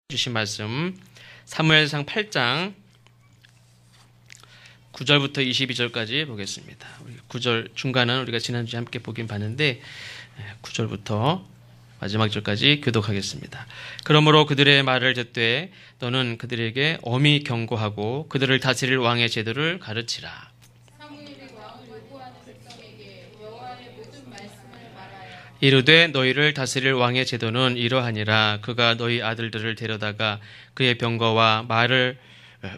주신 말씀 사무엘상 8장 9절부터 22절까지 보겠습니다. 9절 중간은 우리가 지난주에 함께 보긴 봤는데 9절부터 마지막 절까지 교독하겠습니다. 그러므로 그들의 말을 듣되 너는 그들에게 엄히 경고하고 그들을 다스릴 왕의 제도를 가르치라. 이르되 너희를 다스릴 왕의 제도는 이러하니라. 그가 너희 아들들을 데려다가 그의 병거와 말을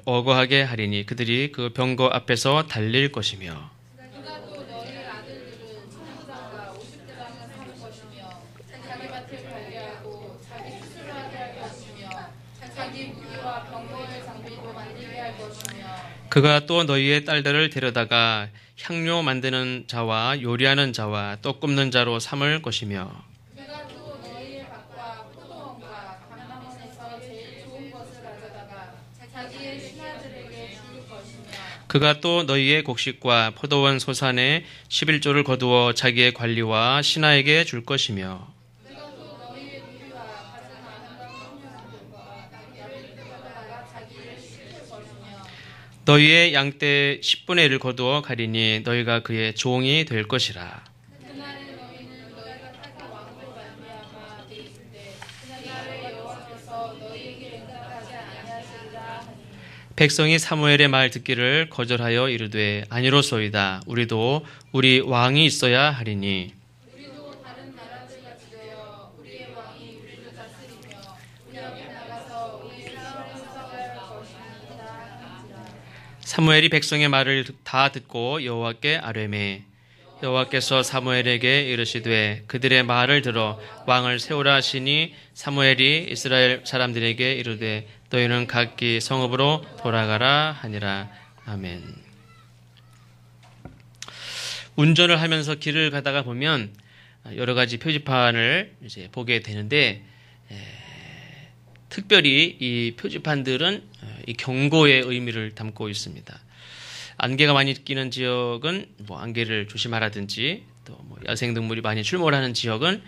어거하게 하리니 그들이 그 병거 앞에서 달릴 것이며 그가 또 너희 아들들은 천부장과 50대장을 삼을 것이며 자기 밭을 관리하고 자기 수술을 하게 할 것이며 자기 무기와 병거의 장비도 만들게 할 것이며 그가 또 너희의 딸들을 데려다가 향료 만드는 자와 요리하는 자와 떡 굽는 자로 삼을 것이며 그가 또 너희의 밭과 포도원과 감람원에서 제일 좋은 것을 가져다가 자기의 신하들에게 줄 것이며 그가 또 너희의 곡식과 포도원 소산에 11조를 거두어 자기의 관리와 신하에게 줄 것이며 그가 또 너희의 누리와 가진 아름다운 형제들과 나를 데려다가 자기를 시킬 것이며 너희의 양떼 10분의 1을 거두어 가리니 너희가 그의 종이 될 것이라. 그날에 너희는 너희가 택한 왕으로 말미암아 내 있을때 그날에 여호와께서 너희에게 응답하지 아니하시리라 하니 백성이 사무엘의 말 듣기를 거절하여 이르되 아니로소이다. 우리도 우리 왕이 있어야 하리니 우리도 다른 나라들 같이 되어 우리의 왕이 우리를 다스리며 우리 앞에 나가서 우리의 사람을 싸워야 할 것이니라. 사무엘이 백성의 말을 다 듣고 여호와께 아뢰매 여호와께서 사무엘에게 이르시되 그들의 말을 들어 왕을 세우라 하시니 사무엘이 이스라엘 사람들에게 이르되 너희는 각기 성읍으로 돌아가라 하니라. 아멘. 운전을 하면서 길을 가다가 보면 여러 가지 표지판을 이제 보게 되는데 특별히 이 표지판들은 이 경고의 의미를 담고 있습니다. 안개가 많이 끼는 지역은 안개를 조심하라든지 또 야생동물이 많이 출몰하는 지역은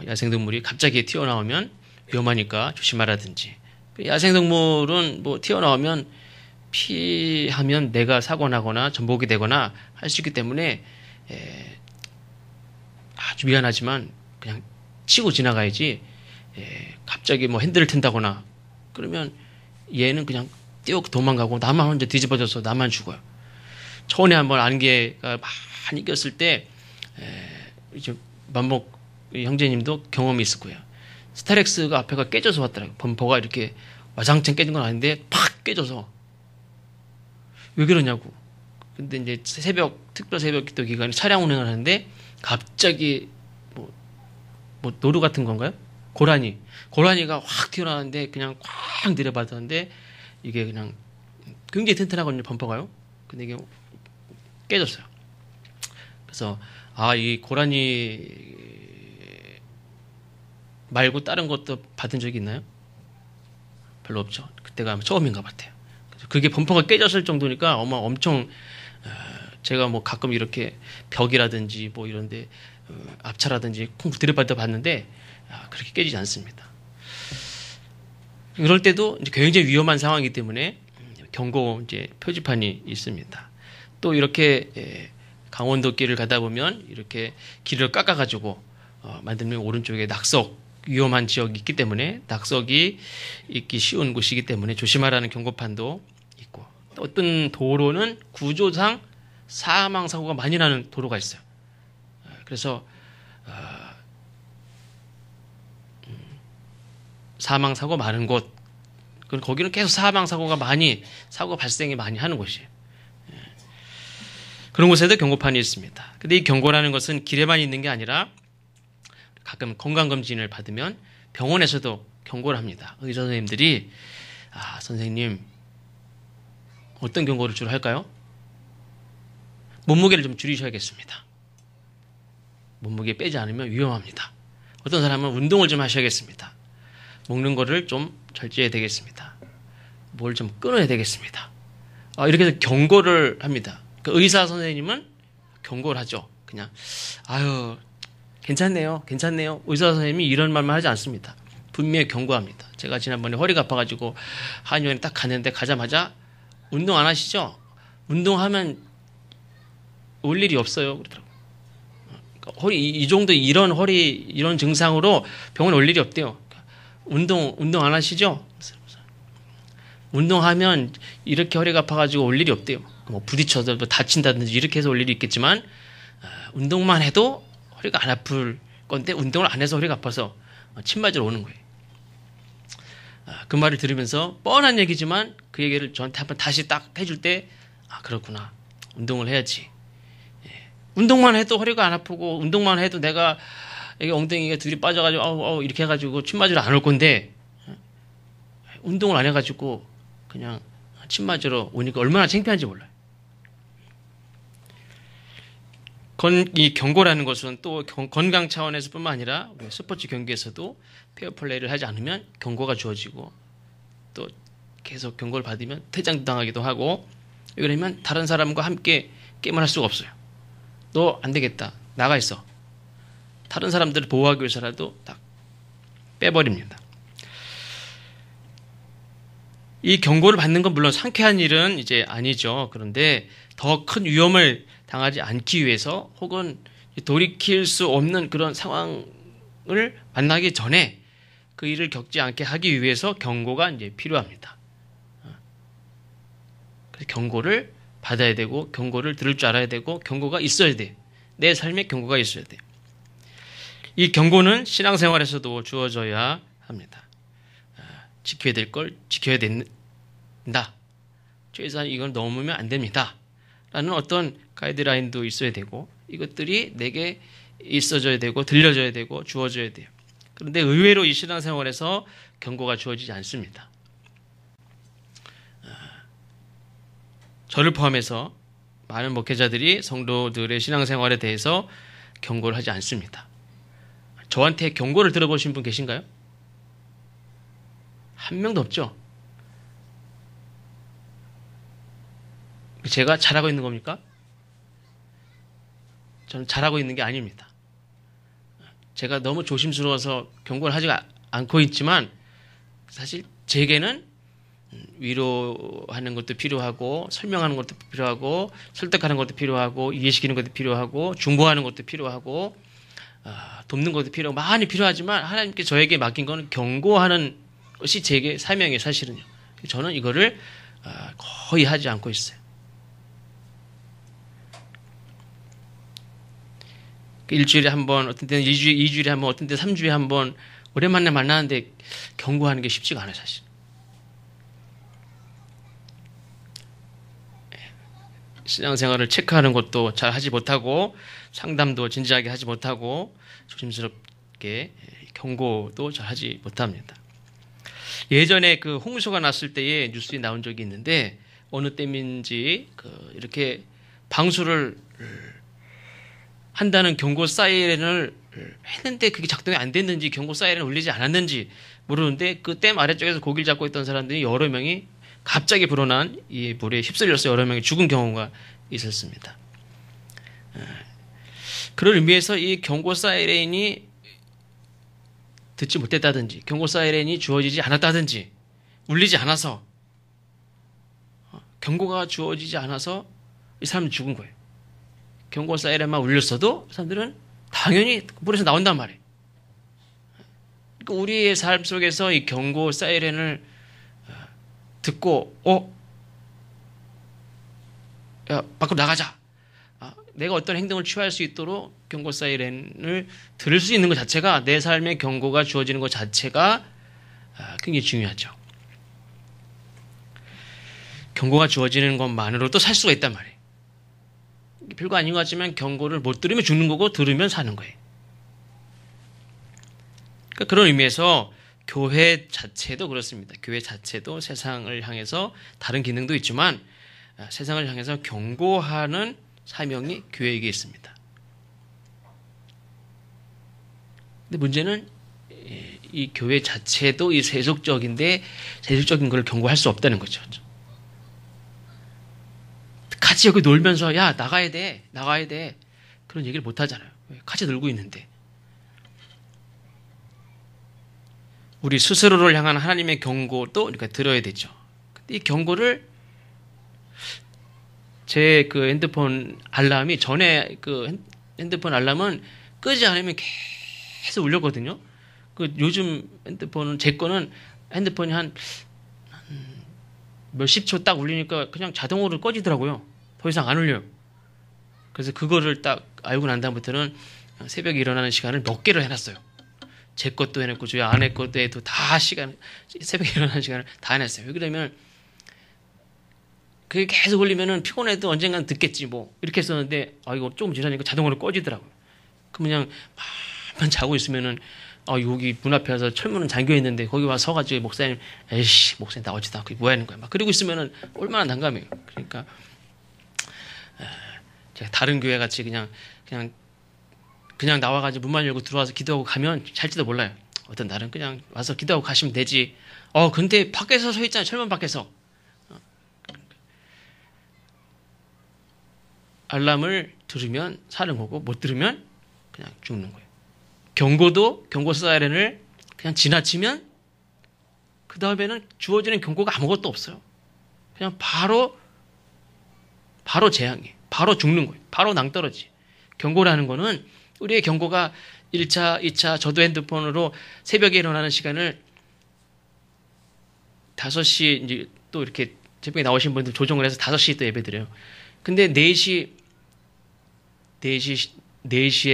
야생동물이 갑자기 튀어나오면 위험하니까 조심하라든지 야생동물은 튀어나오면 피하면 내가 사고 나거나 전복이 되거나 할 수 있기 때문에 아주 미안하지만 그냥 치고 지나가야지 갑자기 핸들을 튼다거나 그러면 얘는 그냥 뛰어 도망가고 나만 혼자 뒤집어져서 나만 죽어요. 처음에 한번 안개가 많이 꼈을 때 이제 만복 형제님도 경험이 있을 거예요. 스타렉스가 앞에가 깨져서 왔더라고요. 범퍼가 이렇게 와장창 깨진 건 아닌데 팍 깨져서 왜 그러냐고. 근데 이제 특별 새벽 기도 기간에 차량 운행을 하는데 갑자기 노루 같은 건가요? 고라니가 확 튀어나왔는데 그냥 꽉 내려받았는데 이게 그냥 굉장히 튼튼하거든요, 범퍼가요. 근데 이게 깨졌어요. 그래서 이 고라니 말고 다른 것도 받은 적이 있나요? 별로 없죠. 그때가 아마 처음인가 같아요. 그게 범퍼가 깨졌을 정도니까 엄청 제가 가끔 이렇게 벽이라든지 이런데 앞차라든지 콩 들이받아 봤는데 그렇게 깨지지 않습니다. 이럴 때도 이제 굉장히 위험한 상황이기 때문에 경고 이제 표지판이 있습니다. 또 이렇게 강원도 길을 가다 보면 이렇게 길을 깎아가지고 만들면 오른쪽에 낙석 위험한 지역이 있기 때문에 낙석이 있기 쉬운 곳이기 때문에 조심하라는 경고판도 있고 또 어떤 도로는 구조상 사망 사고가 많이 나는 도로가 있어요. 그래서 사망 사고 많은 곳 거기는 계속 사망 사고가 사고 발생이 많이 하는 곳이에요. 그런 곳에도 경고판이 있습니다. 근데 이 경고라는 것은 길에만 있는 게 아니라 가끔 건강검진을 받으면 병원에서도 경고를 합니다. 의사 선생님들이 선생님 어떤 경고를 주로 할까요? 몸무게를 좀 줄이셔야겠습니다. 몸무게 빼지 않으면 위험합니다. 어떤 사람은 운동을 좀 하셔야겠습니다. 먹는 거를 좀 절제해야 되겠습니다. 뭘 좀 끊어야 되겠습니다. 이렇게 해서 경고를 합니다. 의사 선생님은 경고를 하죠. 그냥 괜찮네요. 의사 선생님이 이런 말만 하지 않습니다. 분명히 경고합니다. 제가 지난번에 허리가 아파가지고 한의원에 딱 갔는데 가자마자 운동 안 하시죠? 운동하면 올 일이 없어요. 그러더라고요. 그러니까 허리, 이 정도 이런 허리, 이런 증상으로 병원 올 일이 없대요. 운동 안 하시죠? 운동하면 이렇게 허리가 아파가지고 올 일이 없대요. 뭐 부딪혀서 뭐 다친다든지 이렇게 해서 올 일이 있겠지만, 운동만 해도 허리가 안 아플 건데 운동을 안 해서 허리가 아파서 침 맞으러 오는 거예요. 그 말을 들으면서 뻔한 얘기지만 그 얘기를 저한테 한번 다시 딱 해줄 때, 그렇구나. 운동을 해야지. 운동만 해도 허리가 안 아프고 운동만 해도 내가 여기 엉덩이가 들이 빠져가지고 이렇게 해가지고 침 맞으러 안 올 건데, 운동을 안 해가지고 그냥 침 맞으러 오니까 얼마나 창피한지 몰라요. 이 경고라는 것은 또 건강 차원에서뿐만 아니라 스포츠 경기에서도 페어플레이를 하지 않으면 경고가 주어지고, 또 계속 경고를 받으면 퇴장당하기도 하고, 그러면 다른 사람과 함께 게임을 할 수가 없어요. 너 안 되겠다. 나가 있어. 다른 사람들을 보호하기 위해서라도 딱 빼버립니다. 이 경고를 받는 건 물론 상쾌한 일은 이제 아니죠. 그런데 더 큰 위험을 당하지 않기 위해서, 혹은 돌이킬 수 없는 그런 상황을 만나기 전에 그 일을 겪지 않게 하기 위해서 경고가 이제 필요합니다. 그래서 경고를 받아야 되고, 경고를 들을 줄 알아야 되고, 경고가 있어야 돼. 내 삶에 경고가 있어야 돼. 이 경고는 신앙생활에서도 주어져야 합니다. 지켜야 될 걸 지켜야 된다. 최소한 이건 넘으면 안 됩니다. 라는 어떤 가이드라인도 있어야 되고, 이것들이 내게 있어져야 되고, 들려져야 되고, 주어져야 돼요. 그런데 의외로 이 신앙생활에서 경고가 주어지지 않습니다. 저를 포함해서 많은 목회자들이 성도들의 신앙생활에 대해서 경고를 하지 않습니다. 저한테 경고를 들어보신 분 계신가요? 한 명도 없죠? 제가 잘하고 있는 겁니까? 저는 잘하고 있는 게 아닙니다. 제가 너무 조심스러워서 경고를 하지 않고 있지만, 사실 제게는 위로하는 것도 필요하고, 설명하는 것도 필요하고, 설득하는 것도 필요하고, 이해시키는 것도 필요하고, 중보하는 것도 필요하고, 돕는 것도 필요하고, 많이 필요하지만 하나님께 저에게 맡긴 것은 경고하는 것이 제게 사명이에요, 사실은요. 저는 이거를 거의 하지 않고 있어요. 일주일에 한 번, 어떤 때는 2주일에 한 번, 어떤 때는 3주에 한 번, 오랜만에 만나는데 경고하는 게 쉽지가 않아요, 사실. 신앙생활을 체크하는 것도 잘 하지 못하고, 상담도 진지하게 하지 못하고, 조심스럽게 경고도 잘 하지 못합니다. 예전에 그 홍수가 났을 때에 뉴스에 나온 적이 있는데, 어느 때인지 이렇게 방수를 한다는 경고 사이렌을 했는데 그게 작동이 안 됐는지, 경고 사이렌을 울리지 않았는지 모르는데, 그 댐 아래쪽에서 고기를 잡고 있던 사람들이 여러 명이 갑자기 불어난 이 물에 휩쓸려서 여러 명이 죽은 경우가 있었습니다. 그런 의미에서 이 경고 사이렌이 듣지 못했다든지, 경고 사이렌이 주어지지 않았다든지, 울리지 않아서, 경고가 주어지지 않아서 이 사람은 죽은 거예요. 경고 사이렌만 울렸어도 사람들은 당연히 물에서 나온단 말이에요. 그러니까 우리의 삶 속에서 이 경고 사이렌을 듣고, 야, 밖으로 나가자. 내가 어떤 행동을 취할 수 있도록 경고 사이렌을 들을 수 있는 것 자체가, 내 삶에 경고가 주어지는 것 자체가 굉장히 중요하죠. 경고가 주어지는 것만으로도 살 수가 있단 말이에요. 별거 아닌 것 같지만 경고를 못 들으면 죽는 거고, 들으면 사는 거예요. 그러니까 그런 의미에서 교회 자체도 그렇습니다. 교회 자체도 세상을 향해서 다른 기능도 있지만, 세상을 향해서 경고하는 사명이 교회에게 있습니다. 근데 문제는 이 교회 자체도 이 세속적인데, 세속적인 걸 경고할 수 없다는 거죠. 같이 여기 놀면서 야, 나가야 돼 그런 얘기를 못 하잖아요. 같이 놀고 있는데. 우리 스스로를 향한 하나님의 경고도 우리가 들어야 되죠. 근데 이 경고를 제 그 핸드폰 알람이 전에 그 핸드폰 알람은 끄지 않으면 계속 울렸거든요. 그 요즘 핸드폰은 제 거는 핸드폰이 한 몇십 초 딱 울리니까 그냥 자동으로 꺼지더라고요. 더 이상 안 울려요. 그래서 그거를 딱 알고 난 다음부터는 새벽에 일어나는 시간을 몇 개를 해놨어요. 제 것도 해놓고 저희 아내 것도 해도 다 새벽에 일어나는 시간을 다 해놨어요. 그러면 그게 계속 울리면은 피곤해도 언젠간 듣겠지 뭐 이렇게 했었는데 이거 조금 지나니까 자동으로 꺼지더라고요. 그럼 그냥 만 자고 있으면은 여기 문 앞에 와서 철문은 잠겨 있는데 거기 와서 서가지고 목사님, 에이씨 목사님 나 어쩌다 그게 뭐 하는 거야 막 그러고 있으면은 얼마나 난감해요. 그러니까 제가 다른 교회 같이 그냥 나와가지고 문만 열고 들어와서 기도하고 가면 잘지도 몰라요. 어떤 날은 그냥 와서 기도하고 가시면 되지. 근데 밖에서 서 있잖아요. 철문 밖에서. 알람을 들으면 사는 거고 못 들으면 그냥 죽는 거예요. 경고 사이렌을 그냥 지나치면 그 다음에는 주어지는 경고가 아무것도 없어요. 그냥 바로 재앙이에요. 바로 죽는 거예요. 바로 낭떠러지. 경고라는 거는 우리의 경고가 1차, 2차 저도 핸드폰으로 새벽에 일어나는 시간을 5시 이제 또 이렇게 새벽에 나오신 분들 조정을 해서 5시 또 예배 드려요. 근데 4시에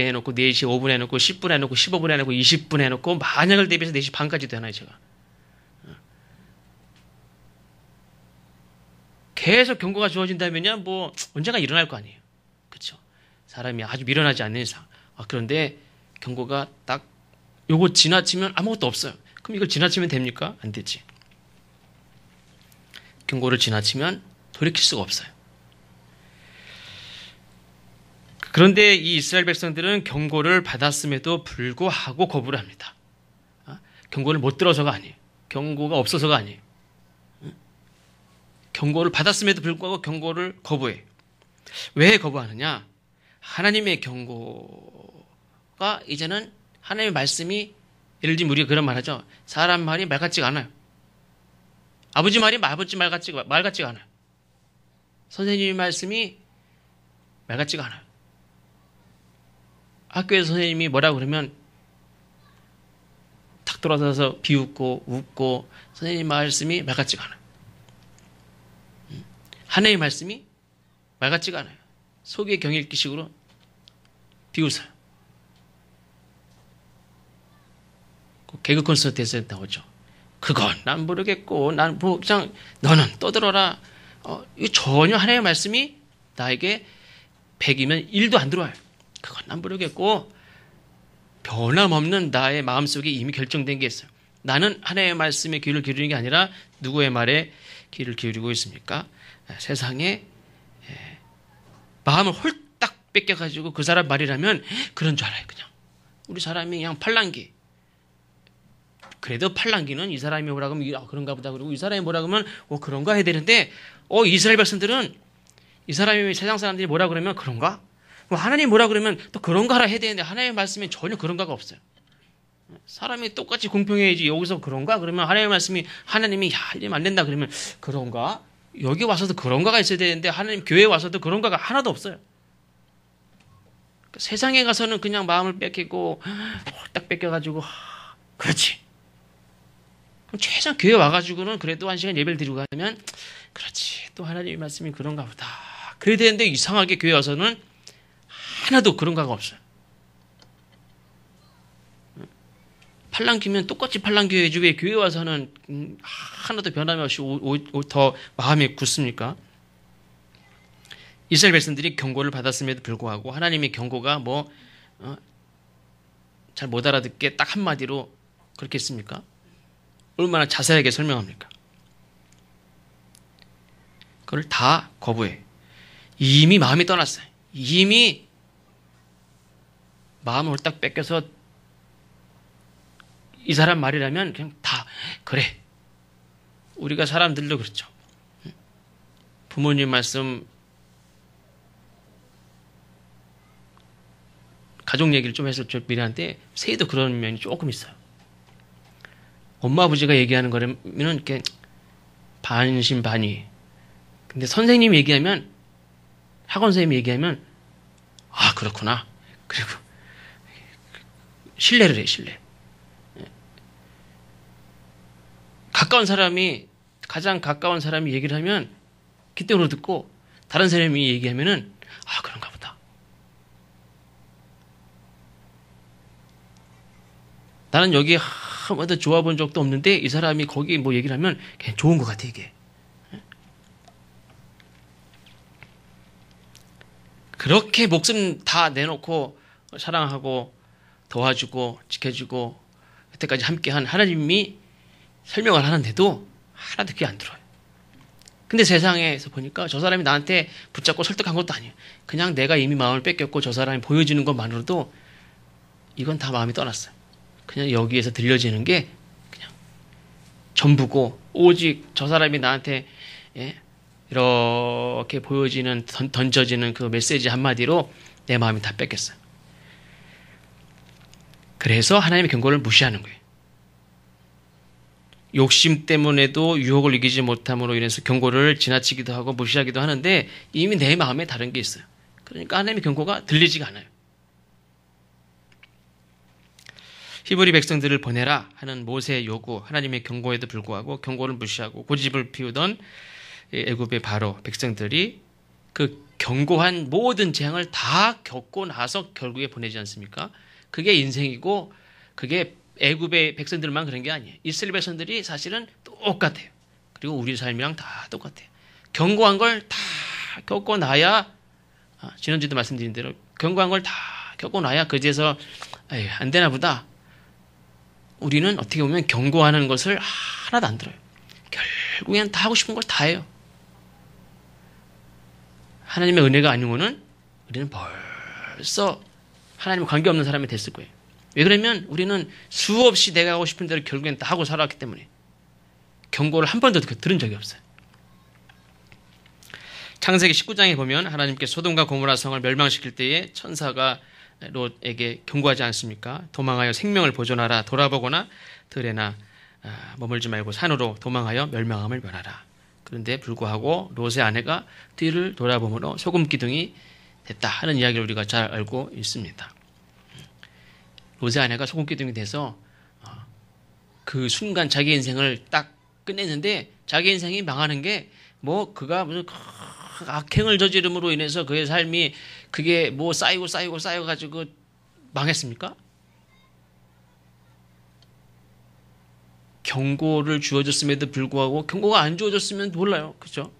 해놓고 4시 5분에 해놓고 10분에 해놓고 15분에 해놓고 20분에 해놓고 만약을 대비해서 4시 반까지도 해놔요 제가. 계속 경고가 주어진다면요 뭐 언젠가 일어날 거 아니에요. 그렇죠? 사람이 아주 미련하지 않는 이상. 그런데 경고가 딱 요거 지나치면 아무것도 없어요. 그럼 이걸 지나치면 됩니까? 안 되지. 경고를 지나치면 돌이킬 수가 없어요. 그런데 이 이스라엘 백성들은 경고를 받았음에도 불구하고 거부를 합니다. 경고를 못 들어서가 아니에요. 경고가 없어서가 아니에요. 경고를 받았음에도 불구하고 경고를 거부해요. 왜 거부하느냐? 하나님의 경고가 이제는 하나님의 말씀이 예를 들면 우리가 그런 말 하죠. 사람 말이 말 같지가 않아요. 아버지 말이 아버지 말 같지가 않아요. 선생님의 말씀이 말 같지가 않아요. 학교에서 선생님이 뭐라고 그러면 탁 돌아서서 비웃고 웃고 선생님 말씀이 말 같지가 않아요. 하나님의 말씀이 말 같지가 않아요. 속에 경읽기식으로 비웃어요. 개그 콘서트에서 나오죠. 그건 난 모르겠고 난 뭐 그냥 너는 떠들어라. 이거 전혀 하나님의 말씀이 나에게 100이면 1도 안 들어와요. 그건 난 모르겠고 변함없는 나의 마음속에 이미 결정된 게 있어요. 나는 하나님의 말씀에 귀를 기울이는 게 아니라 누구의 말에 귀를 기울이고 있습니까? 세상에 마음을 홀딱 뺏겨가지고 그 사람 말이라면 그런 줄 알아요. 그냥 우리 사람이 그냥 팔랑귀. 그래도 팔랑귀는 이 사람이 뭐라고 하면 그런가 보다 그러고 이 사람이 뭐라고 하면 그런가 해야 되는데 이스라엘 백성들은 이 사람이 세상 사람들이 뭐라 그러면 그런가? 하나님 뭐라 그러면 또 그런가 하라 해야 되는데 하나님의 말씀에 전혀 그런가가 없어요. 사람이 똑같이 공평해야지 여기서 그런가? 그러면 하나님의 말씀이 하나님이 이러면 안 된다 그러면 그런가? 여기 와서도 그런가가 있어야 되는데 하나님 교회에 와서도 그런가가 하나도 없어요. 세상에 가서는 그냥 마음을 뺏기고 딱 뺏겨가지고 그렇지. 그럼 최소한 교회 와가지고는 그래도 1시간 예배를 드리고 가면 그렇지. 또 하나님의 말씀이 그런가 보다. 그래야 되는데 이상하게 교회 와서는 하나도 그런가가 없어요. 팔랑귀면 똑같이 팔랑귀 해야지 왜 교회 와서는 하나도 변함이 없이 더 마음이 굳습니까? 이스라엘 백성들이 경고를 받았음에도 불구하고 하나님의 경고가 잘 못 알아듣게 딱 한마디로 그렇게 했습니까? 얼마나 자세하게 설명합니까? 그걸 다 거부해. 이미 마음이 떠났어요. 이미 마음을 홀딱 뺏겨서 이 사람 말이라면 그냥 다 그래. 우리가 사람들도 그렇죠. 부모님 말씀 가족 얘기를 좀 해서 좀 미안한데 새해도 그런 면이 조금 있어요. 엄마 아버지가 얘기하는 거라면 이렇게 반신반의. 근데 선생님이 얘기하면, 학원 선생님이 얘기하면, 아, 그렇구나. 그리고 신뢰를 해, 신뢰. 가장 가까운 사람이 얘기를 하면 귀등으로 듣고, 다른 사람이 얘기하면은, 아, 그런가 보다. 나는 여기 한 번도 좋아 본 적도 없는데, 이 사람이 거기 뭐 얘기를 하면 그냥 좋은 것 같아, 이게. 그렇게 목숨 다 내놓고 사랑하고 도와주고 지켜주고 여태까지 함께한 하나님이 설명을 하는데도 하나도 그게 안 들어요. 근데 세상에서 보니까 저 사람이 나한테 붙잡고 설득한 것도 아니에요. 그냥 내가 이미 마음을 뺏겼고 저 사람이 보여주는 것만으로도 이건 다 마음이 떠났어요. 그냥 여기에서 들려지는 게 그냥 전부고, 오직 저 사람이 나한테 이렇게 보여지는, 던져지는 그 메시지 한마디로 내 마음이 다 뺏겼어요. 그래서 하나님의 경고를 무시하는 거예요. 욕심 때문에도 유혹을 이기지 못함으로 인해서 경고를 지나치기도 하고 무시하기도 하는데, 이미 내 마음에 다른 게 있어요. 그러니까 하나님의 경고가 들리지가 않아요. 히브리 백성들을 보내라 하는 모세의 요구, 하나님의 경고에도 불구하고 경고를 무시하고 고집을 피우던 애굽의 바로 백성들이 그 경고한 모든 재앙을 다 겪고 나서 결국에 보내지 않습니까? 그게 인생이고, 그게 애굽의 백성들만 그런 게 아니에요. 이스라엘 백성들이 사실은 똑같아요. 그리고 우리 삶이랑 다 똑같아요. 경고한 걸 다 겪고 나야, 지난주에도 말씀드린 대로 경고한 걸 다 겪고 나야 그제서 안 되나 보다. 우리는 어떻게 보면 경고하는 것을 하나도 안 들어요. 결국엔 다 하고 싶은 걸 다 해요. 하나님의 은혜가 아니고는 우리는 벌써 하나님과 관계없는 사람이 됐을 거예요. 왜 그러면 우리는 수없이 내가 하고 싶은 대로 결국엔 다 하고 살아왔기 때문에 경고를 한 번도 들은 적이 없어요. 창세기 19장에 보면 하나님께 소돔과 고모라 성을 멸망시킬 때에 천사가 롯에게 경고하지 않습니까? 도망하여 생명을 보존하라. 돌아보거나 들에나 머물지 말고 산으로 도망하여 멸망함을 면하라. 그런데 불구하고 롯의 아내가 뒤를 돌아보므로 소금 기둥이 됐다 하는 이야기를 우리가 잘 알고 있습니다. 롯의 아내가 소금 기둥이 돼서 그 순간 자기 인생을 딱 끝냈는데, 자기 인생이 망하는 게 뭐 그가 무슨 악행을 저지름으로 인해서 그의 삶이 그게 뭐 쌓여가지고 망했습니까? 경고를 주어줬음에도 불구하고, 경고가 안 주어졌으면 몰라요. 그죠?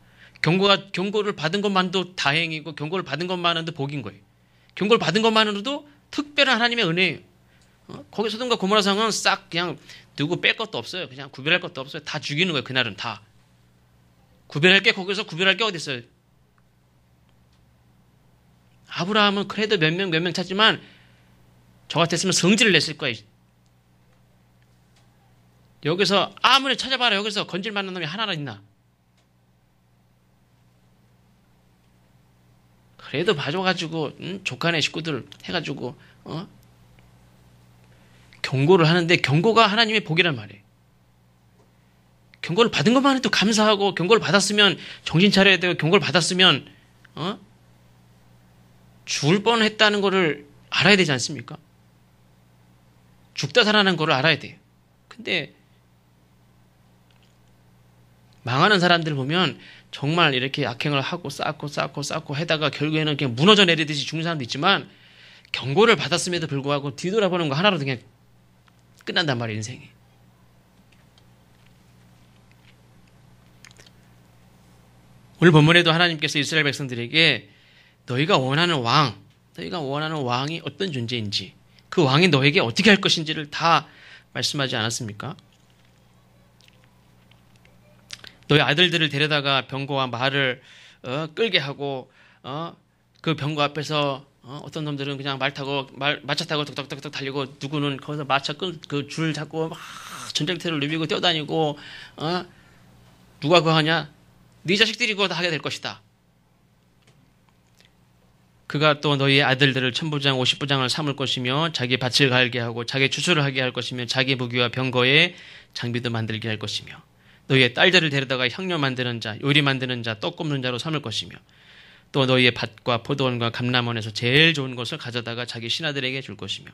경고를 받은 것만도 다행이고, 경고를 받은 것만으로도 복인 거예요. 경고를 받은 것만으로도 특별한 하나님의 은혜예요. 거기 소돔과 고모라 성은 싹 그냥 누구 뺄 것도 없어요. 그냥 구별할 것도 없어요. 다 죽이는 거예요. 그날은 다. 거기서 구별할 게 어디 있어요? 아브라함은 그래도 몇 명 찾지만 저 같았으면 성질을 냈을 거예요. 여기서 아무리 찾아봐라. 여기서 건질 만한 놈이 하나나 있나? 그래도 봐줘가지고 조카네 식구들 해가지고 경고를 하는데, 경고가 하나님의 복이란 말이에요. 경고를 받은 것만 해도 감사하고, 경고를 받았으면 정신 차려야 되고, 경고를 받았으면 죽을 뻔했다는 것을 알아야 되지 않습니까? 죽다 살아난 것을 알아야 돼요. 근데 망하는 사람들 보면 정말 이렇게 악행을 하고 쌓고 하다가 결국에는 그냥 무너져 내리듯이 죽는 사람도 있지만, 경고를 받았음에도 불구하고 뒤돌아보는 거 하나로도 그냥 끝난단 말이에요, 인생이. 오늘 본문에도 하나님께서 이스라엘 백성들에게 너희가 원하는 왕이 어떤 존재인지, 그 왕이 너에게 어떻게 할 것인지를 다 말씀하지 않았습니까? 너희 아들들을 데려다가 병거와 말을 끌게 하고, 그 병거 앞에서 어떤 놈들은 그냥 마차 타고 덕덕덕덕 달리고, 누구는 거기서 마차 그 줄 잡고 막 전쟁터를 누비고 뛰어다니고, 누가 그거 하냐? 네 자식들이 그거 다 하게 될 것이다. 그가 또 너희의 아들들을 천부장 50부장을 삼을 것이며 자기 밭을 갈게 하고 자기 추수를 하게 할 것이며 자기 무기와 병거에 장비도 만들게 할 것이며 너희의 딸들을 데려다가 향료 만드는 자, 요리 만드는 자, 떡 굽는 자로 삼을 것이며 또 너희의 밭과 포도원과 감람원에서 제일 좋은 것을 가져다가 자기 신하들에게 줄 것이며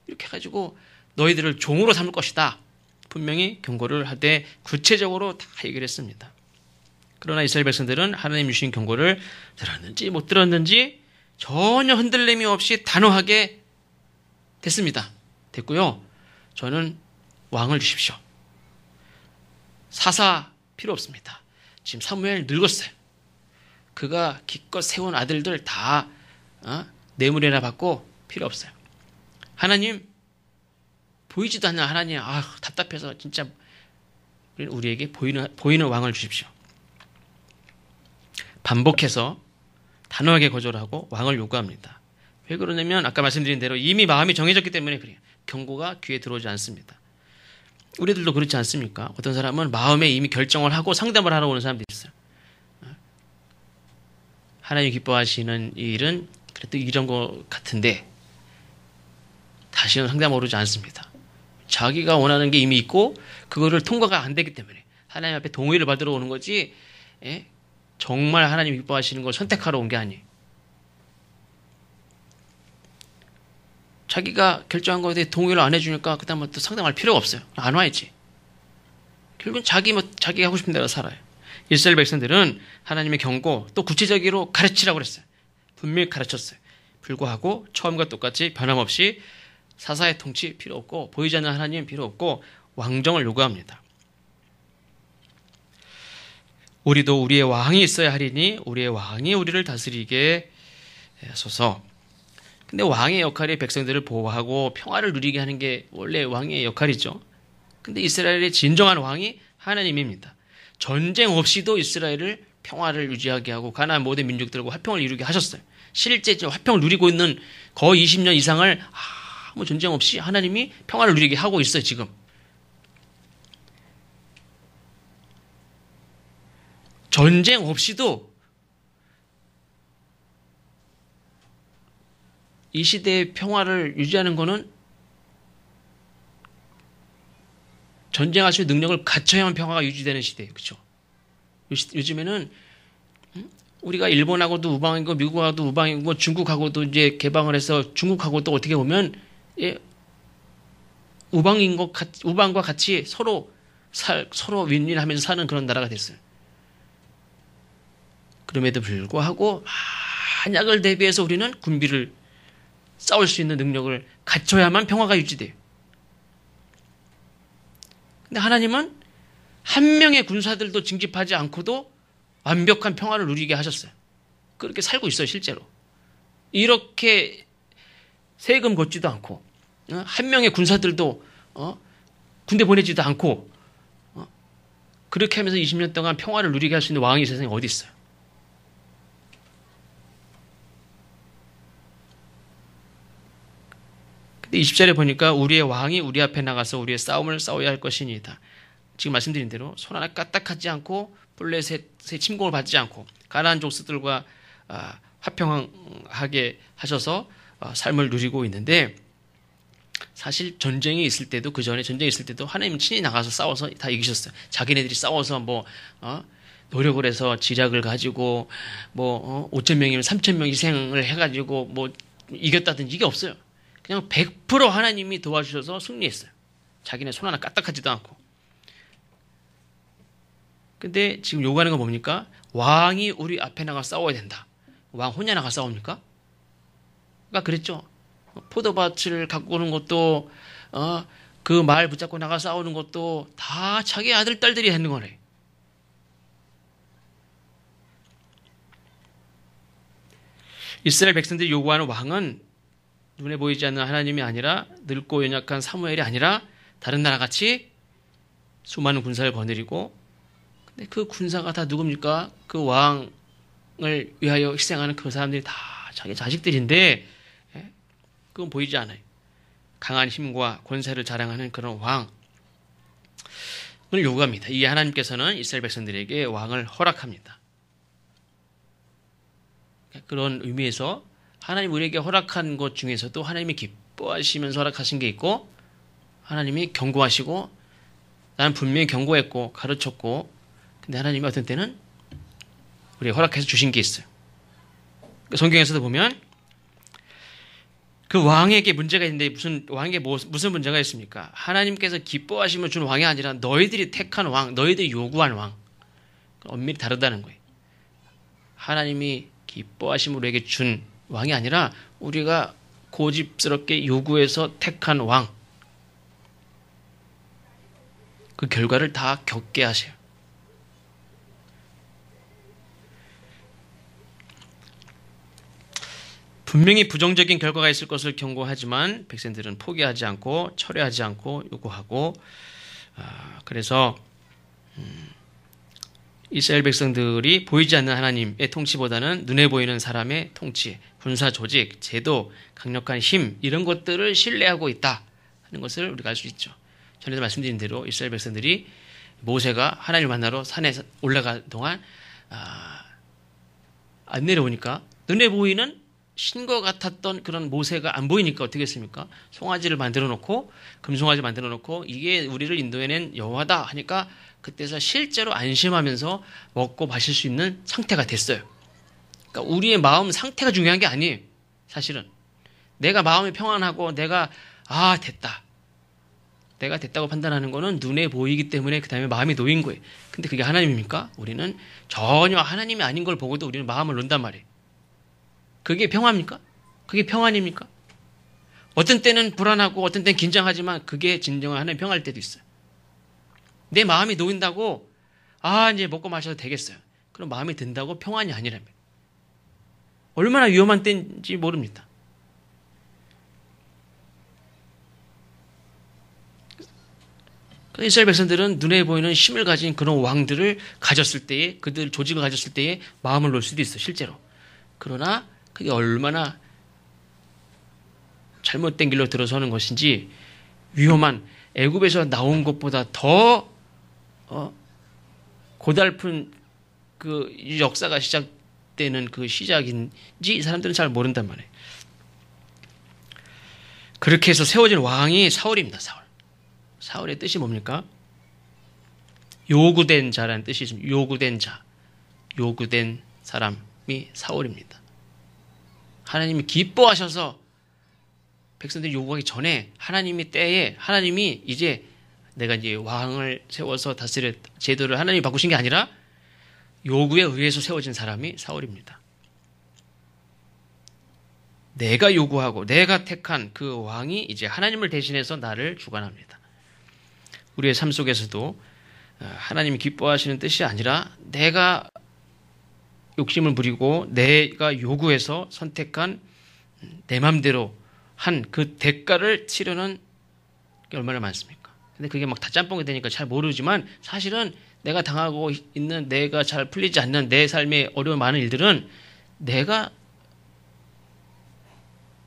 이렇게 해가지고 너희들을 종으로 삼을 것이다. 분명히 경고를 하되 구체적으로 다 얘기를 했습니다. 그러나 이스라엘 백성들은 하나님 주신 경고를 들었는지 못 들었는지 전혀 흔들림이 없이 단호하게 됐고요. 저는 왕을 주십시오. 사사 필요 없습니다. 지금 사무엘 늙었어요. 그가 기껏 세운 아들들 다 뇌물이나 받고 필요 없어요. 하나님 보이지도 않는 하나님 답답해서 진짜 우리에게 보이는 왕을 주십시오. 반복해서 단호하게 거절하고 왕을 요구합니다. 왜 그러냐면 아까 말씀드린 대로 이미 마음이 정해졌기 때문에 그래요. 경고가 귀에 들어오지 않습니다. 우리들도 그렇지 않습니까? 어떤 사람은 마음에 이미 결정을 하고 상담을 하러 오는 사람도 있어요. 하나님 기뻐하시는 이 일은 그래도 이런 것 같은데 다시는 상담 오르지 않습니다. 자기가 원하는 게 이미 있고 그거를 통과가 안 되기 때문에 하나님 앞에 동의를 받으러 오는 거지 정말 하나님 기뻐하시는 걸 선택하러 온 게 아니에요. 자기가 결정한 거에 대해 동의를 안 해주니까 그 다음부터 상담할 필요가 없어요. 안 와야지. 결국은 자기가 하고 싶은 대로 살아요. 이스라엘 백성들은 하나님의 경고 또 구체적으로 가르치라고 그랬어요. 분명히 가르쳤어요. 불구하고 처음과 똑같이 변함없이 사사의 통치 필요 없고 보이지 않는 하나님 필요 없고 왕정을 요구합니다. 우리도 우리의 왕이 있어야 하리니 우리의 왕이 우리를 다스리게 하소서. 근데 왕의 역할이 백성들을 보호하고 평화를 누리게 하는 게 원래 왕의 역할이죠. 근데 이스라엘의 진정한 왕이 하나님입니다. 전쟁 없이도 이스라엘을 평화를 유지하게 하고 가나안 모든 민족들과 화평을 이루게 하셨어요. 실제 화평을 누리고 있는 거의 20년 이상을 아무 전쟁 없이 하나님이 평화를 누리게 하고 있어요, 지금. 전쟁 없이도 이 시대의 평화를 유지하는 거는 전쟁할 수 있는 능력을 갖춰야만 평화가 유지되는 시대예요. 그렇죠? 요즘에는 우리가 일본하고도 우방이고 미국하고도 우방이고 중국하고도 이제 개방을 해서 중국하고도 어떻게 보면 우방과 같이 서로 윈윈하면서 사는 그런 나라가 됐어요. 그럼에도 불구하고 만약을 대비해서 우리는 군비를 싸울 수 있는 능력을 갖춰야만 평화가 유지돼요. 근데 하나님은 한 명의 군사들도 징집하지 않고도 완벽한 평화를 누리게 하셨어요. 그렇게 살고 있어요, 실제로. 이렇게 세금 걷지도 않고 한 명의 군사들도 군대 보내지도 않고 그렇게 하면서 20년 동안 평화를 누리게 할 수 있는 왕이 세상에 어디 있어요? 근데 20절에 보니까 우리의 왕이 우리 앞에 나가서 우리의 싸움을 싸워야 할 것이니이다. 지금 말씀드린 대로 손 하나 까딱하지 않고 블레셋의 침공을 받지 않고 가나안 족속들과 화평하게 하셔서 삶을 누리고 있는데 사실 전쟁이 있을 때도 그 전에 전쟁이 있을 때도 하나님 친히 나가서 싸워서 다 이기셨어요. 자기네들이 싸워서 노력을 해서 지략을 가지고 5천 명이면 3천 명 희생을 해가지고 이겼다든지 이게 없어요. 그냥 100% 하나님이 도와주셔서 승리했어요. 자기네 손 하나 까딱하지도 않고. 근데 지금 요구하는 건 뭡니까? 왕이 우리 앞에 나가 싸워야 된다. 왕 혼자 나가 싸웁니까? 아까 그랬죠. 포도밭을 갖고 오는 것도 그 말 붙잡고 나가 싸우는 것도 다 자기 아들 딸들이 하는 거네. 이스라엘 백성들이 요구하는 왕은 눈에 보이지 않는 하나님이 아니라 늙고 연약한 사무엘이 아니라 다른 나라같이 수많은 군사를 거느리고 근데 그 군사가 다 누굽니까? 그 왕을 위하여 희생하는 그 사람들이 다 자기 자식들인데 그건 보이지 않아요. 강한 힘과 권세를 자랑하는 그런 왕을 요구합니다. 이 하나님께서는 이스라엘 백성들에게 왕을 허락합니다. 그런 의미에서 하나님 우리에게 허락한 것 중에서도 하나님이 기뻐하시면서 허락하신 게 있고 하나님이 경고하시고 나는 분명히 경고했고 가르쳤고 근데 하나님이 어떤 때는 우리에게 허락해서 주신 게 있어요. 성경에서도 보면 그 왕에게 문제가 있는데 왕에게 무슨 문제가 있습니까? 하나님께서 기뻐하시면 준 왕이 아니라 너희들이 택한 왕, 너희들이 요구한 왕. 엄밀히 다르다는 거예요. 하나님이 기뻐하시면 우리에게 준 왕이 아니라 우리가 고집스럽게 요구해서 택한 왕. 그 결과를 다 겪게 하세요. 분명히 부정적인 결과가 있을 것을 경고하지만 백성들은 포기하지 않고 철회하지 않고 요구하고 그래서 이스라엘 백성들이 보이지 않는 하나님의 통치보다는 눈에 보이는 사람의 통치, 군사 조직, 제도, 강력한 힘 이런 것들을 신뢰하고 있다 하는 것을 우리가 알 수 있죠. 전에도 말씀드린 대로 이스라엘 백성들이 모세가 하나님을 만나러 산에 올라갈 동안 안 내려오니까 눈에 보이는 신과 같았던 그런 모세가 안 보이니까 어떻게 했습니까? 송아지를 만들어 놓고 금송아지 만들어 놓고 이게 우리를 인도해낸 여호와다 하니까 그때서 실제로 안심하면서 먹고 마실 수 있는 상태가 됐어요. 그러니까 우리의 마음 상태가 중요한 게 아니에요. 사실은 내가 마음이 평안하고 내가 됐다. 내가 됐다고 판단하는 거는 눈에 보이기 때문에 그 다음에 마음이 놓인 거예요. 근데 그게 하나님입니까? 우리는 전혀 하나님이 아닌 걸 보고도 우리는 마음을 놓는단 말이에요. 그게 평화입니까? 그게 평안입니까? 어떤 때는 불안하고 어떤 때는 긴장하지만 그게 진정한 하나님 평화일 때도 있어요. 내 마음이 놓인다고 이제 먹고 마셔도 되겠어요. 그럼 마음이 든다고 평안이 아니라면 얼마나 위험한 때인지 모릅니다. 이스라엘 백성들은 눈에 보이는 힘을 가진 그런 왕들을 가졌을 때에 그들 조직을 가졌을 때에 마음을 놓을 수도 있어요. 실제로. 그러나 그게 얼마나 잘못된 길로 들어서는 것인지 위험한 애굽에서 나온 것보다 더 고달픈 그 역사가 시작되는 그 시작인지 이 사람들은 잘 모른단 말이에요. 그렇게 해서 세워진 왕이 사울입니다. 사울의 뜻이 뭡니까? 요구된 자라는 뜻이 있습니다. 요구된 자, 요구된 사람이 사울입니다. 하나님이 기뻐하셔서 백성들이 요구하기 전에 하나님이 때에 하나님이 이제 내가 이제 왕을 세워서 다스릴 제도를 하나님이 바꾸신 게 아니라 요구에 의해서 세워진 사람이 사울입니다. 내가 요구하고 내가 택한 그 왕이 이제 하나님을 대신해서 나를 주관합니다. 우리의 삶 속에서도 하나님이 기뻐하시는 뜻이 아니라 내가 욕심을 부리고 내가 요구해서 선택한 내 맘대로 한 그 대가를 치르는 게 얼마나 많습니까? 근데 그게 막 다 짬뽕이 되니까 잘 모르지만 사실은 내가 당하고 있는 내가 잘 풀리지 않는 내 삶의 어려운 많은 일들은 내가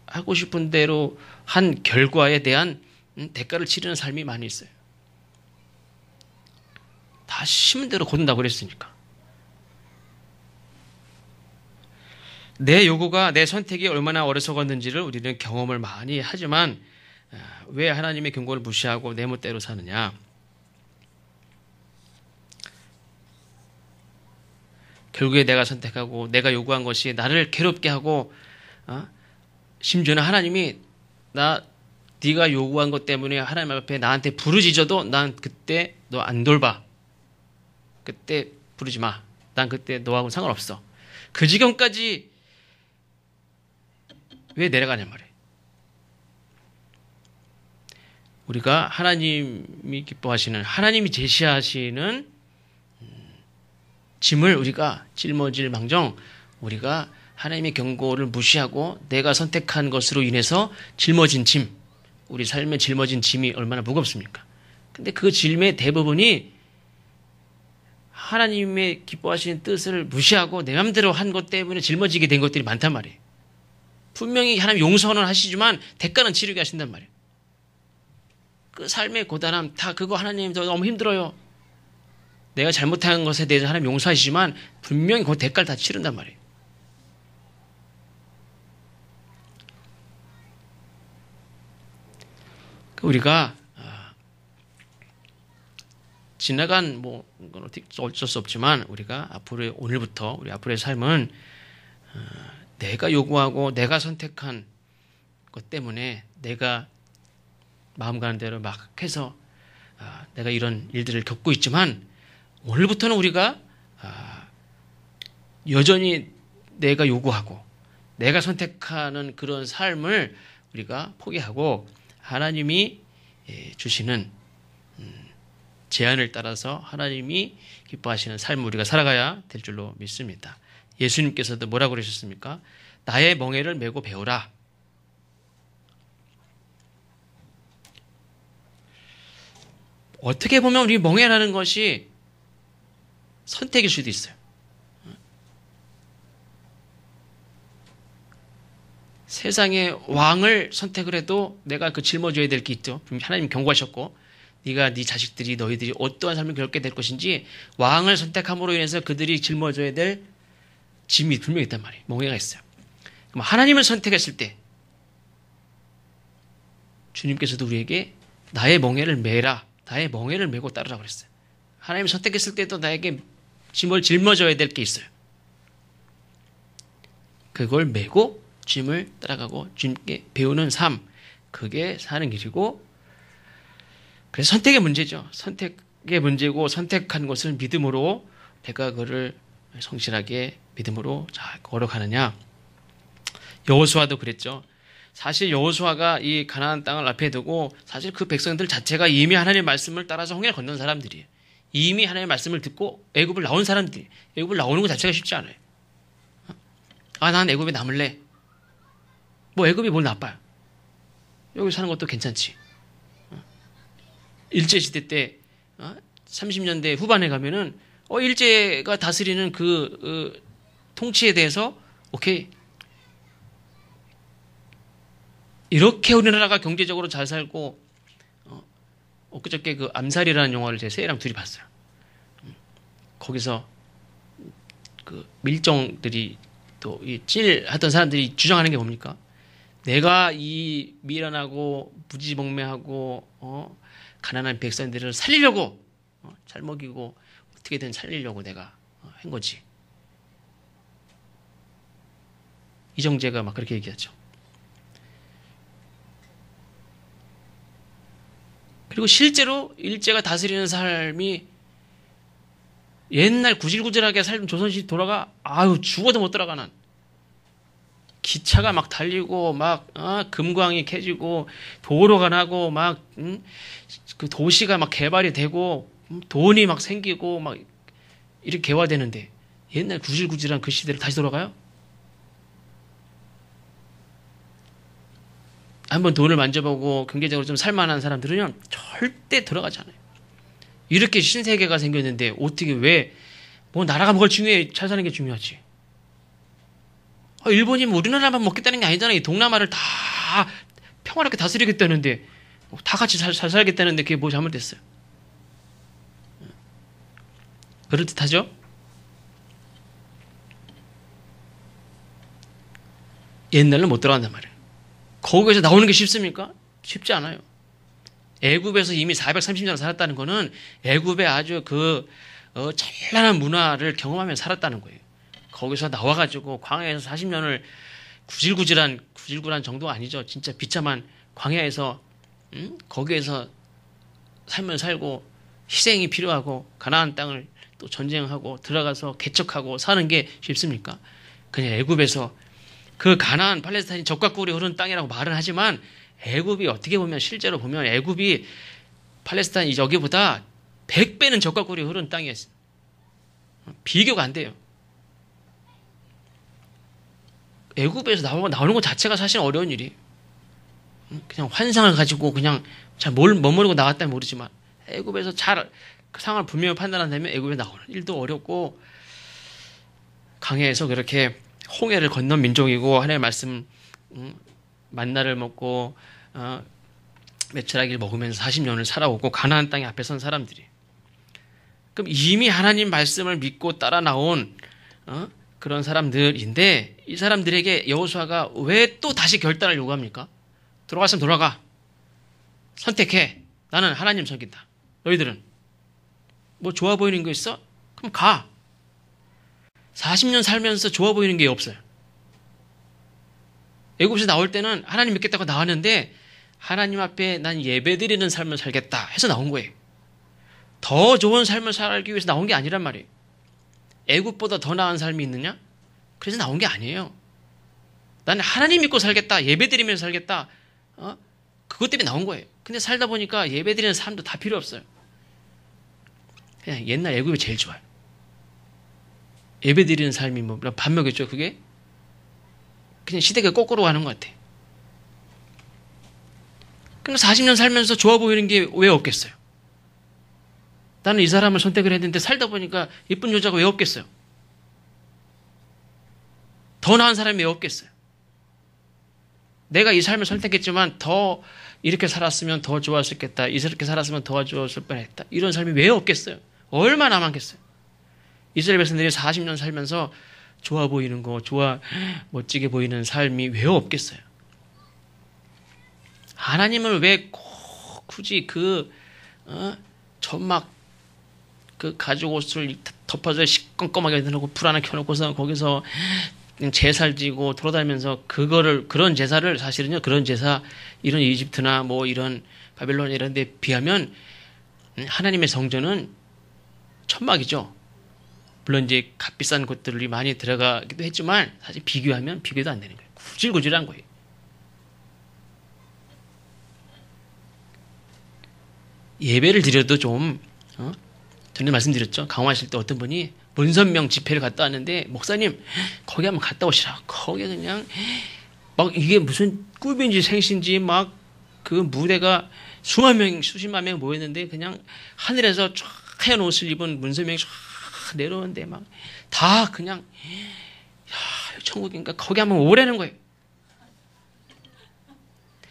하고 싶은 대로 한 결과에 대한 대가를 치르는 삶이 많이 있어요. 다 심은 대로 거둔다고 그랬으니까. 내 요구가 내 선택이 얼마나 어리석었는지를 우리는 경험을 많이 하지만 왜 하나님의 경고를 무시하고 내 멋대로 사느냐? 결국에 내가 선택하고 내가 요구한 것이 나를 괴롭게 하고 심지어는 하나님이 네가 요구한 것 때문에 하나님 앞에 나한테 부르짖어도 난 그때 너 안 돌봐. 그때 부르지 마. 난 그때 너하고 상관없어. 그 지경까지 왜 내려가냔 말이에요. 우리가 하나님이 기뻐하시는 하나님이 제시하시는 짐을 우리가 짊어질 망정 우리가 하나님의 경고를 무시하고 내가 선택한 것으로 인해서 짊어진 짐 우리 삶에 짊어진 짐이 얼마나 무겁습니까? 근데 그 짐의 대부분이 하나님의 기뻐하시는 뜻을 무시하고 내 맘대로 한 것 때문에 짊어지게 된 것들이 많단 말이에요. 분명히 하나님 용서는 하시지만 대가는 치르게 하신단 말이에요. 그 삶의 고단함 다 그거 하나님 너무 힘들어요. 내가 잘못한 것에 대해서 하나님 용서하시지만 분명히 그 대가를 다 치른단 말이에요. 우리가 지나간 어쩔 수 없지만 우리가 오늘부터 우리 앞으로의 삶은 내가 요구하고 내가 선택한 것 때문에 내가 마음 가는 대로 막 해서 내가 이런 일들을 겪고 있지만 오늘부터는 우리가 여전히 내가 요구하고 내가 선택하는 그런 삶을 우리가 포기하고 하나님이 주시는 제안을 따라서 하나님이 기뻐하시는 삶을 우리가 살아가야 될 줄로 믿습니다. 예수님께서도 뭐라고 그러셨습니까? 나의 멍에를 메고 배우라. 어떻게 보면 우리 멍에라는 것이 선택일 수도 있어요. 세상의 왕을 선택을 해도 내가 짊어져야 될 게 있죠. 하나님 경고하셨고 네가 네 자식들이 너희들이 어떠한 삶을 겪게 될 것인지 왕을 선택함으로 인해서 그들이 짊어져야 될 짐이 분명히 있단 말이에요. 멍에가 있어요. 그럼 하나님을 선택했을 때 주님께서도 우리에게 나의 멍에를 메라. 나의 멍에를 메고 따르라고 그랬어요. 하나님을 선택했을 때도 나에게 짐을 짊어져야 될 게 있어요. 그걸 메고 주님을 따라가고 주님께 배우는 삶, 그게 사는 길이고, 그래서 선택의 문제죠. 선택의 문제고 선택한 것을 믿음으로 내가 그거를 성실하게 믿음으로 잘 걸어가느냐. 여호수아도 그랬죠. 사실 여호수아가 이 가나안 땅을 앞에 두고 사실 그 백성들 자체가 이미 하나님의 말씀을 따라서 홍해를 건넌 사람들이에요. 이미 하나님의 말씀을 듣고 애굽을 나온 사람들이. 애굽을 나오는 것 자체가 쉽지 않아요. 난 애굽에 남을래. 애굽이 뭘 나빠요. 여기 사는 것도 괜찮지. 일제시대 때 30년대 후반에 가면은 일제가 다스리는 그 통치에 대해서 오케이. 이렇게 우리나라가 경제적으로 잘 살고 엊그저께 그 암살이라는 영화를 제 새애랑 둘이 봤어요. 거기서 그 밀정들이 또 이 찔하던 사람들이 주장하는 게 뭡니까? 내가 이 미련하고 무지몽매하고 가난한 백성들을 살리려고 잘 먹이고 어떻게든 살리려고 내가 한 거지. 이정재가 막 그렇게 얘기하죠. 그리고 실제로 일제가 다스리는 삶이 옛날 구질구질하게 살던 조선시대 돌아가 죽어도 못 돌아가는 기차가 막 달리고 막 금광이 캐지고 도로가 나고 막 그 도시가 막 개발이 되고 돈이 막 생기고 막 이렇게 개화되는데 옛날 구질구질한 그 시대를 다시 돌아가요? 한번 돈을 만져보고 경제적으로 좀 살만한 사람들은 절대 들어가지 않아요. 이렇게 신세계가 생겼는데 어떻게 왜 나라가 뭐가 중요해? 잘 사는 게 중요하지. 일본이 우리나라만 먹겠다는 게 아니잖아요. 이 동남아를 다 평화롭게 다스리겠다는데 다 같이 잘 살겠다는데 그게 뭐 잘못됐어요? 그럴듯하죠? 옛날로 못 들어간단 말이에요. 거기에서 나오는 게 쉽습니까? 쉽지 않아요. 애굽에서 이미 430년 살았다는 거는 애굽의 아주 찬란한 문화를 경험하며 살았다는 거예요. 거기서 나와가지고 광야에서 40년을 구질구질한 정도가 아니죠. 진짜 비참한 광야에서 거기에서 살고 희생이 필요하고 가나안 땅을 또 전쟁하고 들어가서 개척하고 사는 게 쉽습니까? 그냥 애굽에서 그 가나안 팔레스타인이 적과 꿀이 흐르는 땅이라고 말은 하지만 애굽이 어떻게 보면 실제로 보면 애굽이 팔레스타인 여기보다 100배는 적과 꿀이 흐르는 땅이었어요. 비교가 안 돼요. 애굽에서 나오는 것 자체가 사실 어려운 일이에요. 그냥 환상을 가지고 그냥 잘 머무르고 나왔다면 모르지만 애굽에서 잘 그 상황을 분명히 판단한다면 애굽에 나오는 일도 어렵고 강해에서 그렇게 홍해를 건넌 민족이고 하나님의 말씀 만나를 먹고 메추라기를 먹으면서 40년을 살아오고 가나안 땅에 앞에 선 사람들이. 그럼 이미 하나님 말씀을 믿고 따라 나온 그런 사람들인데 이 사람들에게 여호수아가 왜 또 다시 결단을 요구합니까? 돌아갔으면 돌아가. 선택해. 나는 하나님 섬긴다. 너희들은 뭐 좋아 보이는 거 있어? 그럼 가. 40년 살면서 좋아 보이는 게 없어요. 애굽에서 나올 때는 하나님 믿겠다고 나왔는데 하나님 앞에 난 예배드리는 삶을 살겠다 해서 나온 거예요. 더 좋은 삶을 살기 위해서 나온 게 아니란 말이에요. 애굽보다 더 나은 삶이 있느냐? 그래서 나온 게 아니에요. 나는 하나님 믿고 살겠다. 예배드리면서 살겠다. 그것 때문에 나온 거예요. 근데 살다 보니까 예배드리는 삶도 다 필요 없어요. 그냥 옛날 애굽이 제일 좋아요. 예배드리는 삶이 뭐 밥 먹였죠, 그게? 그냥 시대가 거꾸로 가는 것 같아. 그러니까 40년 살면서 좋아 보이는 게 왜 없겠어요? 나는 이 사람을 선택을 했는데 살다 보니까 예쁜 여자가 왜 없겠어요? 더 나은 사람이 왜 없겠어요? 내가 이 삶을 선택했지만 더 이렇게 살았으면 더 좋았었겠다. 이렇게 살았으면 더 좋았을 뻔했다. 이런 삶이 왜 없겠어요? 얼마나 많겠어요? 이스라엘 백성들이 40년 살면서 좋아 보이는 거, 멋지게 보이는 삶이 왜 없겠어요? 하나님을 왜 굳이 전막 가죽 옷을 덮어서 시꺼먼하게 해놓고 불 하나 켜놓고서 거기서 그냥 제사를 지고 돌아다니면서 그런 제사를 사실은요, 그런 제사, 이런 이집트나 뭐 이런 바벨론 이런 데 비하면 하나님의 성전은 천막이죠. 물론 이제 값비싼 것들이 많이 들어가기도 했지만 사실 비교하면 비교도 안 되는 거예요. 구질구질한 거예요. 예배를 드려도 좀, 전에 말씀드렸죠. 강화하실 때 어떤 분이 문선명 집회를 갔다 왔는데, 목사님, 거기 한번 갔다 오시라. 거기 그냥, 막 이게 무슨 꿈인지 생신지 막 그 무대가 수십만 명 모였는데, 그냥 하늘에서 쫙 하얀 옷을 입은 문선명이 쫙 내려오는데, 막 다 그냥, 야, 천국인가? 거기 한번 오라는 거예요.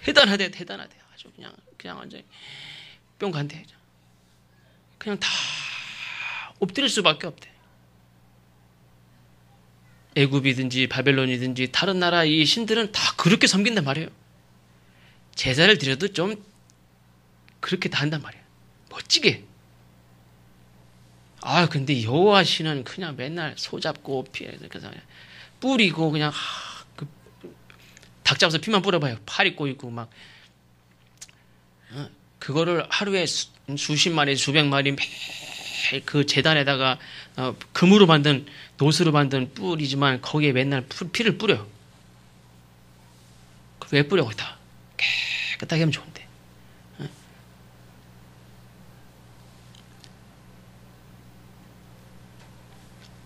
대단하대. 아주 그냥 완전히 뿅 간대. 그냥 다 엎드릴 수밖에 없대. 애굽이든지 바벨론이든지 다른 나라 이 신들은 다 그렇게 섬긴단 말이에요. 제사를 드려도 좀 그렇게 다 한단 말이에요. 멋지게. 근데 여호와 신은 그냥 맨날 소 잡고 그래서 뿌리고 그냥 닭 잡아서 피만 뿌려봐요. 팔 있고 있고 막 그거를 하루에 수십 마리, 수백 마리 매일 그 제단에다가 금으로 만든 노스로 만든 뿔이지만 거기에 맨날 피를 뿌려. 왜 뿌려 거기다? 깨끗하게 하면 좋은데.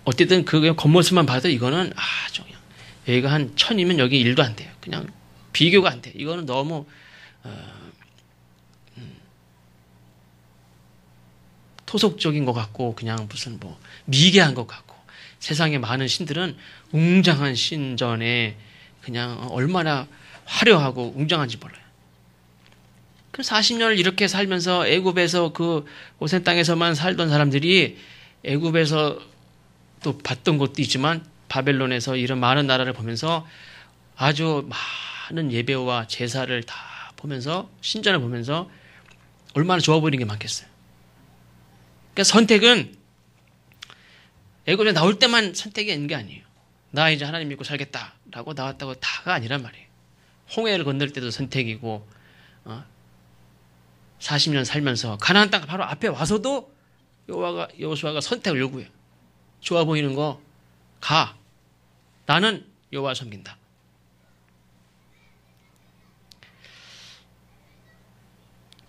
어쨌든 그 겉모습만 봐도 이거는 그냥 여기가 한 1000이면 여기 1도 안 돼요. 그냥 비교가 안 돼. 이거는 너무 토속적인 것 같고 그냥 무슨 뭐 미개한 것 같고 세상에 많은 신들은 웅장한 신전에 그냥 얼마나 화려하고 웅장한지 몰라요. 그래서 40년을 이렇게 살면서 애굽에서 그 고센 땅에서만 살던 사람들이 애굽에서 또 봤던 것도 있지만 바벨론에서 이런 많은 나라를 보면서 아주 많은 예배와 제사를 다 보면서 신전을 보면서 얼마나 좋아 보이는 게 많겠어요. 그러니까 선택은 애굽에 나올 때만 선택이 있는 게 아니에요. 나 이제 하나님 믿고 살겠다라고 나왔다고 다가 아니란 말이에요. 홍해를 건널 때도 선택이고 40년 살면서 가나안 땅 바로 앞에 와서도 여호수아가 선택을 요구해요. 좋아 보이는 거 가. 나는 여호와 섬긴다.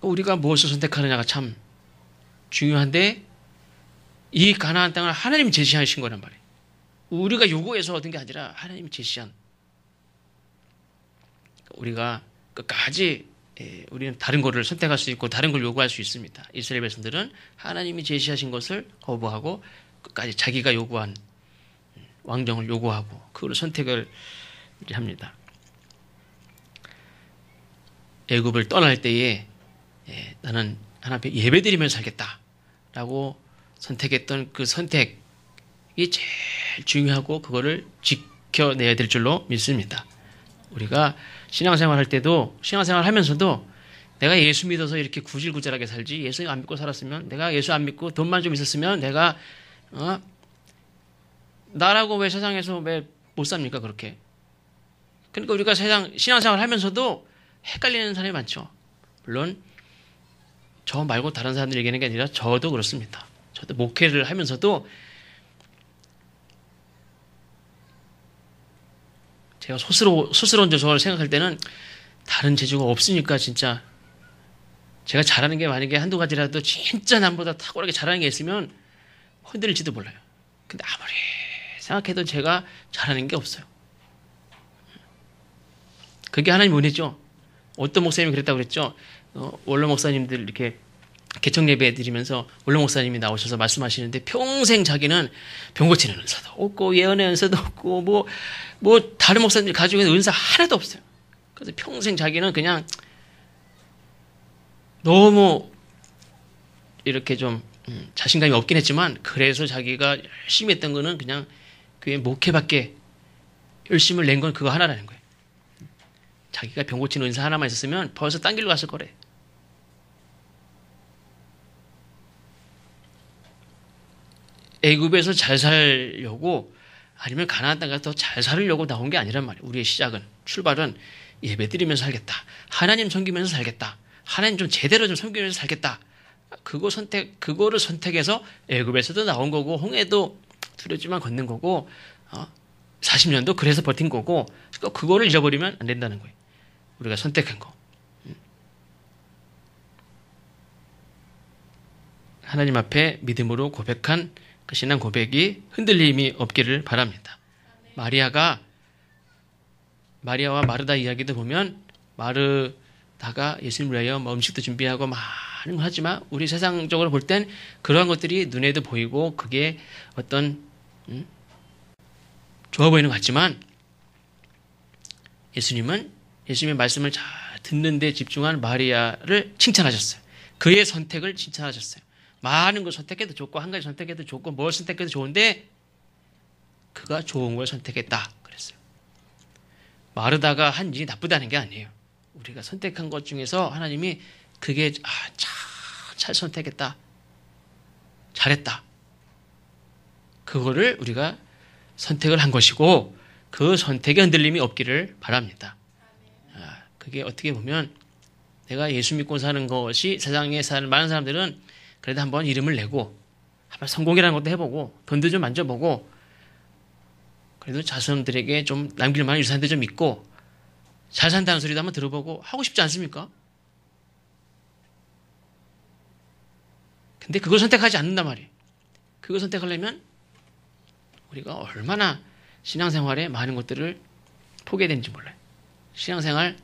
우리가 무엇을 선택하느냐가 참 중요한데 이 가나안 땅을 하나님이 제시하신 거란 말이에요. 우리가 요구해서 얻은 게 아니라 하나님이 제시한. 우리가 끝까지 우리는 다른 거를 선택할 수 있고 다른 걸 요구할 수 있습니다. 이스라엘 백성들은 하나님이 제시하신 것을 거부하고 끝까지 자기가 요구한 왕정을 요구하고 그걸 선택을 합니다. 애굽을 떠날 때에 나는 하나님 앞에 예배드리면서 살겠다라고 선택했던 그 선택이 제일 중요하고 그거를 지켜내야 될 줄로 믿습니다. 우리가 신앙생활 할 때도 신앙생활 하면서도 내가 예수 믿어서 이렇게 구질구질하게 살지, 예수 안 믿고 살았으면, 내가 예수 안 믿고 돈만 좀 있었으면 내가 나라고 왜 세상에서 왜 못 삽니까 그렇게? 그러니까 우리가 신앙생활 하면서도 헷갈리는 사람이 많죠. 물론 저 말고 다른 사람들 얘기하는 게 아니라 저도 그렇습니다. 저도 목회를 하면서도 제가 스스로 저를 생각할 때는 다른 재주가 없으니까 진짜 제가 잘하는 게 만약에 한두 가지라도 진짜 남보다 탁월하게 잘하는 게 있으면 흔들릴지도 몰라요. 근데 아무리 생각해도 제가 잘하는 게 없어요. 그게 하나님 은혜죠. 어떤 목사님이 그랬다고 그랬죠. 원로 목사님들 이렇게 개척 예배 드리면서 원로 목사님이 나오셔서 말씀하시는데 평생 자기는 병 고치는 은사도 없고 예언의 은사도 없고 뭐 다른 목사님들 가지고 있는 은사 하나도 없어요. 그래서 평생 자기는 그냥 너무 이렇게 좀 자신감이 없긴 했지만 그래서 자기가 열심히 했던 거는 그냥 교회 목회밖에 열심을 낸 건 그거 하나라는 거예요. 자기가 병 고치는 은사 하나만 있었으면 벌써 딴 길로 갔을 거래. 애굽에서 잘 살려고 아니면 가나안 땅 가서 더 잘 살려고 나온 게 아니란 말이에요. 우리의 시작은, 출발은 예배 드리면서 살겠다. 하나님 섬기면서 살겠다. 하나님 좀 제대로 좀 섬기면서 살겠다. 그거를 선택해서 애굽에서도 나온 거고 홍해도 두렵지만 걷는 거고 40년도 그래서 버틴 거고 그거를 잃어버리면 안 된다는 거예요. 우리가 선택한 거. 하나님 앞에 믿음으로 고백한 그 신앙 고백이 흔들림이 없기를 바랍니다. 마리아와 마르다 이야기도 보면 마르다가 예수님을 위하여 음식도 준비하고 많은 걸 하지만 우리 세상적으로 볼 땐 그러한 것들이 눈에도 보이고 그게 어떤 좋아 보이는 것 같지만 예수님은 예수님의 말씀을 잘 듣는 데 집중한 마리아를 칭찬하셨어요. 그의 선택을 칭찬하셨어요. 많은 걸 선택해도 좋고 한 가지 선택해도 좋고 뭘 선택해도 좋은데 그가 좋은 걸 선택했다 그랬어요. 마르다가 한 일이 나쁘다는 게 아니에요. 우리가 선택한 것 중에서 하나님이 그게 잘 선택했다. 잘했다. 그거를 우리가 선택을 한 것이고 그 선택에 흔들림이 없기를 바랍니다. 그게 어떻게 보면 내가 예수 믿고 사는 것이 세상에 사는 많은 사람들은 그래도 한번 이름을 내고 한번 성공이라는 것도 해보고 돈도 좀 만져보고 그래도 자손들에게 좀 남길 만한 유산도 좀 있고 잘 산다는 소리도 한번 들어보고 하고 싶지 않습니까? 근데 그걸 선택하지 않는단 말이에요. 그걸 선택하려면 우리가 얼마나 신앙생활에 많은 것들을 포기해야 되는지 몰라요. 신앙생활은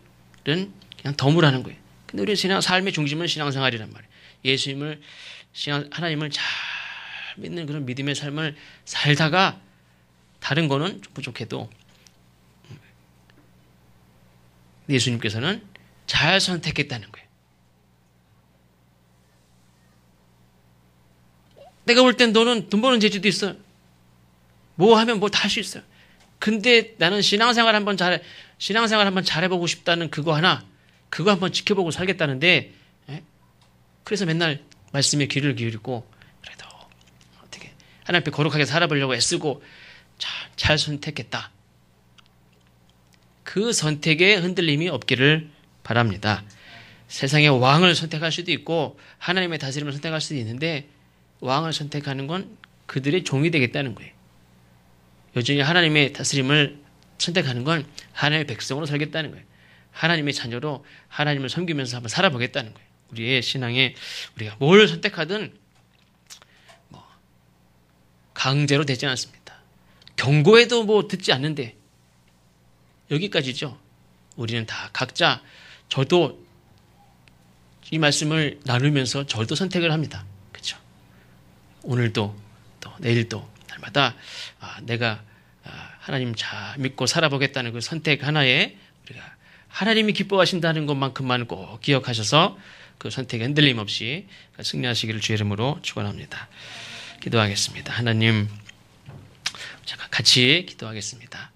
그냥 덤으라는 거예요. 근데 우리 삶의 중심은 신앙생활이란 말이에요. 하나님을 잘 믿는 그런 믿음의 삶을 살다가 다른 거는 부족해도 예수님께서는 잘 선택했다는 거예요. 내가 볼 땐 너는 돈 버는 재주도 있어. 뭐 하면 뭐 다 할 수 있어요. 근데 나는 신앙생활 한번 잘해보고 싶다는 그거 한번 지켜보고 살겠다는데, 그래서 맨날 말씀에 귀를 기울이고, 그래도 어떻게 하나님 앞에 거룩하게 살아보려고 애쓰고, 잘 선택했다. 그 선택에 흔들림이 없기를 바랍니다. 세상의 왕을 선택할 수도 있고, 하나님의 다스림을 선택할 수도 있는데, 왕을 선택하는 건 그들의 종이 되겠다는 거예요. 여전히 하나님의 다스림을 선택하는 건 하나님의 백성으로 살겠다는 거예요. 하나님의 자녀로 하나님을 섬기면서 한번 살아보겠다는 거예요. 우리의 신앙에 우리가 뭘 선택하든 강제로 되지 않습니다. 경고해도 듣지 않는데 여기까지죠. 우리는 다 각자 저도 이 말씀을 나누면서 저도 선택을 합니다. 그렇죠? 오늘도 또 내일도 날마다 내가 하나님 잘 믿고 살아보겠다는 그 선택 하나에 우리가 하나님이 기뻐하신다는 것만큼만 꼭 기억하셔서 그 선택에 흔들림 없이 승리하시기를 주의 이름으로 축원합니다. 기도하겠습니다. 하나님, 잠깐 같이 기도하겠습니다.